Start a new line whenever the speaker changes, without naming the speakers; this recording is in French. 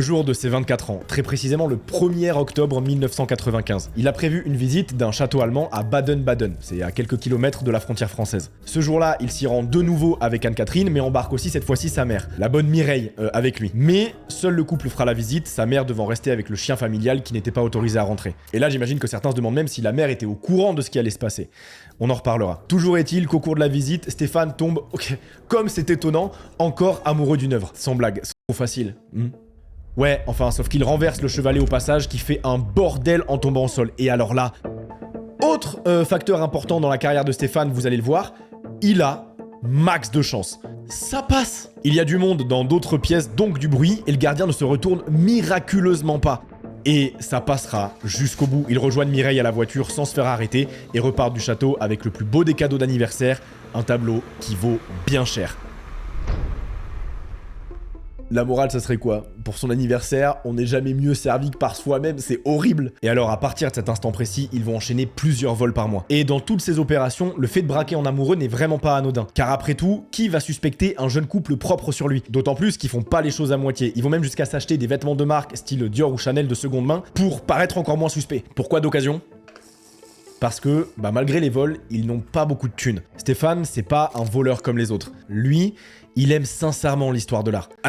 Le jour de ses 24 ans, très précisément le 1er octobre 1995. Il a prévu une visite d'un château allemand à Baden-Baden, c'est à quelques kilomètres de la frontière française. Ce jour-là, il s'y rend de nouveau avec Anne-Catherine, mais embarque aussi cette fois-ci sa mère, la bonne Mireille, avec lui. Mais seul le couple fera la visite, sa mère devant rester avec le chien familial qui n'était pas autorisé à rentrer. Et là, j'imagine que certains se demandent même si la mère était au courant de ce qui allait se passer. On en reparlera. Toujours est-il qu'au cours de la visite, Stéphane tombe, comme c'est étonnant, encore amoureux d'une œuvre. Sans blague, c'est trop facile. Ouais, enfin, sauf qu'il renverse le chevalet au passage qui fait un bordel en tombant au sol. Et alors là, autre facteur important dans la carrière de Stéphane, vous allez le voir, il a max de chance. Ça passe. Il y a du monde dans d'autres pièces, donc du bruit, et le gardien ne se retourne miraculeusement pas. Et ça passera jusqu'au bout. Ils rejoignent Mireille à la voiture sans se faire arrêter et repartent du château avec le plus beau des cadeaux d'anniversaire, un tableau qui vaut bien cher. La morale, ça serait quoi? Pour son anniversaire, on n'est jamais mieux servi que par soi-même, c'est horrible. Et alors, à partir de cet instant précis, ils vont enchaîner plusieurs vols par mois. Et dans toutes ces opérations, le fait de braquer en amoureux n'est vraiment pas anodin. Car après tout, qui va suspecter un jeune couple propre sur lui? D'autant plus qu'ils font pas les choses à moitié. Ils vont même jusqu'à s'acheter des vêtements de marque, style Dior ou Chanel de seconde main, pour paraître encore moins suspect. Pourquoi d'occasion? Parce que, malgré les vols, ils n'ont pas beaucoup de thunes. Stéphane, c'est pas un voleur comme les autres. Lui, il aime sincèrement l'histoire de l'art. Alors,